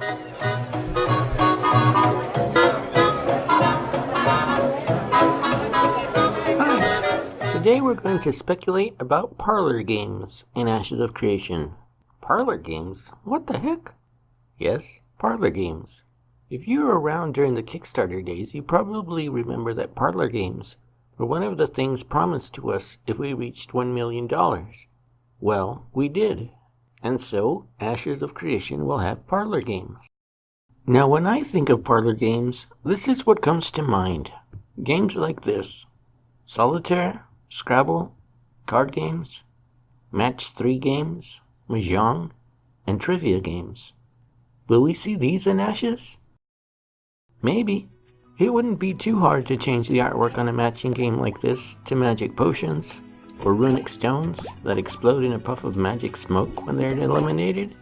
Hi! Today we're going to speculate about Parlor Games in Ashes of Creation. Parlor Games? What the heck? Yes, Parlor Games. If you were around during the Kickstarter days, you probably remember that Parlor Games were one of the things promised to us if we reached $1 million. Well, we did. And so, Ashes of Creation will have Parlor Games. Now, when I think of Parlor Games, this is what comes to mind. Games like this: Solitaire, Scrabble, card games, match 3 games, mahjong, and trivia games. Will we see these in Ashes? Maybe. It wouldn't be too hard to change the artwork on a matching game like this to magic potions, or runic stones that explode in a puff of magic smoke when they're eliminated.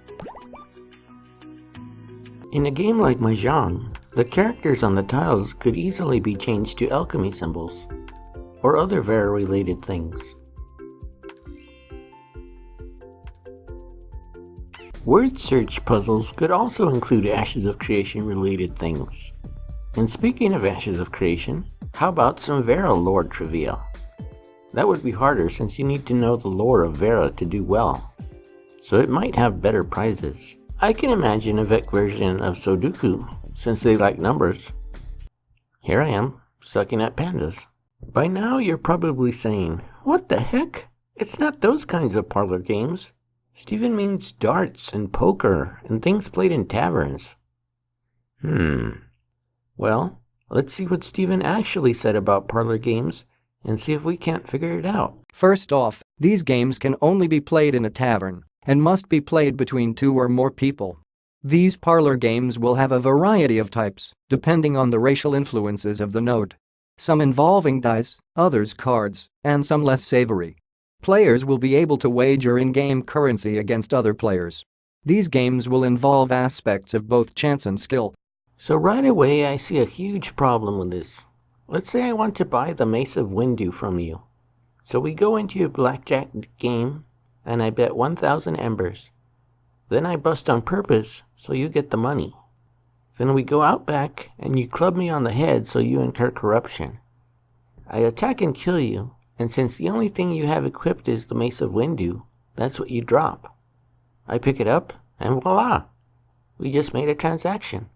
In a game like mahjong, the characters on the tiles could easily be changed to alchemy symbols, or other Vera-related things. Word search puzzles could also include Ashes of Creation related things. And speaking of Ashes of Creation, how about some Vera lore trivia? That would be harder since you need to know the lore of Vera to do well, so it might have better prizes. I can imagine a Vec version of Sudoku, since they like numbers. Here I am, sucking at pandas. By now you're probably saying, what the heck? It's not those kinds of parlor games. Steven means darts and poker and things played in taverns. Well, let's see what Steven actually said about parlor games and see if we can't figure it out. First off, these games can only be played in a tavern and must be played between 2 or more people. These parlor games will have a variety of types, depending on the racial influences of the node. Some involving dice, others cards, and some less savory. Players will be able to wager in-game currency against other players. These games will involve aspects of both chance and skill. So right away I see a huge problem with this. Let's say I want to buy the Mace of Windu from you. So we go into a blackjack game and I bet 1,000 embers. Then I bust on purpose so you get the money. Then we go out back and you club me on the head so you incur corruption. I attack and kill you, and since the only thing you have equipped is the Mace of Windu, that's what you drop. I pick it up and voila! We just made a transaction.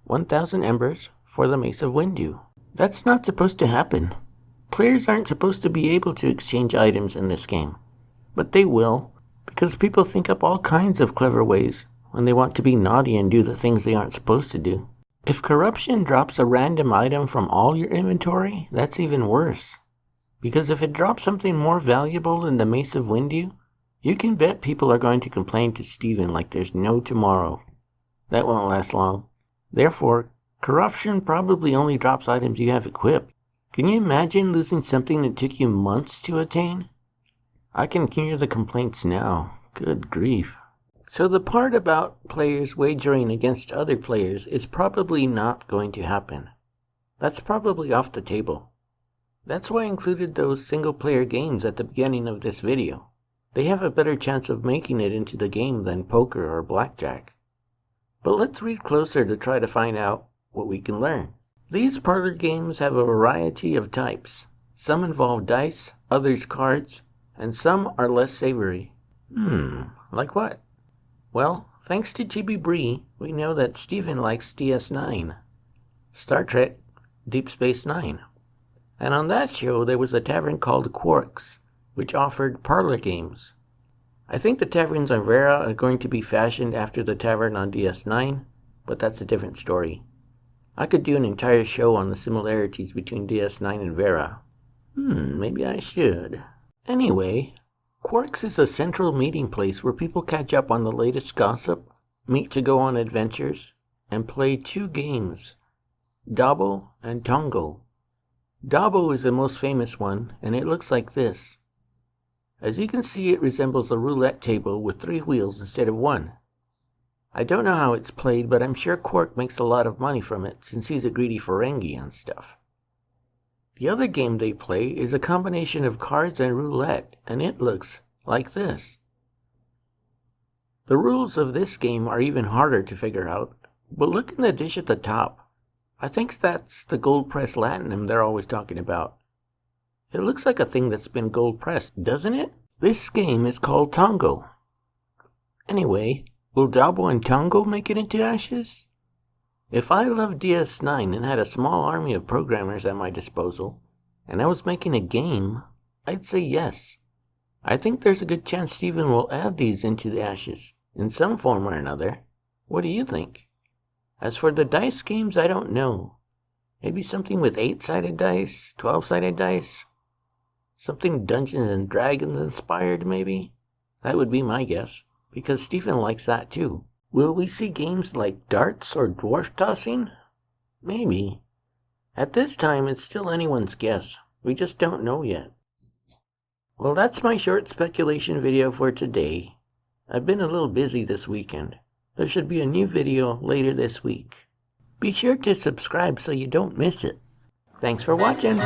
1,000 embers for the Mace of Windu. That's not supposed to happen. Players aren't supposed to be able to exchange items in this game. But they will, because people think up all kinds of clever ways when they want to be naughty and do the things they aren't supposed to do. If corruption drops a random item from all your inventory, that's even worse. Because if it drops something more valuable than the Mace of Windu, you can bet people are going to complain to Steven like there's no tomorrow. That won't last long. Therefore, corruption probably only drops items you have equipped. Can you imagine losing something that took you months to attain? I can hear the complaints now. Good grief. So the part about players wagering against other players is probably not going to happen. That's probably off the table. That's why I included those single-player games at the beginning of this video. They have a better chance of making it into the game than poker or blackjack. But let's read closer to try to find out what we can learn. These parlor games have a variety of types. Some involve dice, others cards, and some are less savory. Like what? Well, thanks to GB Bree, we know that Steven likes DS9, Star Trek, Deep Space Nine. And on that show there was a tavern called Quarks, which offered parlor games. I think the taverns on Vera are going to be fashioned after the tavern on DS9, but that's a different story. I could do an entire show on the similarities between DS9 and Vera. Maybe I should. Anyway, Quarks is a central meeting place where people catch up on the latest gossip, meet to go on adventures, and play 2 games, Dabo and Tongo. Dabo is the most famous one, and it looks like this. As you can see, it resembles a roulette table with 3 wheels instead of 1. I don't know how it's played, but I'm sure Quark makes a lot of money from it since he's a greedy Ferengi and stuff. The other game they play is a combination of cards and roulette, and it looks like this. The rules of this game are even harder to figure out, But look in the dish at the top. I think that's the gold pressed latinum they're always talking about. It looks like a thing that's been gold pressed, doesn't it? This game is called Tongo. Anyway, will Jabo and Tongo make it into ashes? If I loved DS9 and had a small army of programmers at my disposal, and I was making a game, I'd say yes. I think there's a good chance Steven will add these into the ashes, in some form or another. What do you think? As for the dice games, I don't know. Maybe something with 8-sided dice, 12-sided dice? Something Dungeons and Dragons inspired, maybe? That would be my guess, because Stephen likes that too. Will we see games like darts or dwarf tossing? Maybe. At this time, it's still anyone's guess. We just don't know yet. Well, that's my short speculation video for today. I've been a little busy this weekend. There should be a new video later this week. Be sure to subscribe so you don't miss it. Thanks for watching.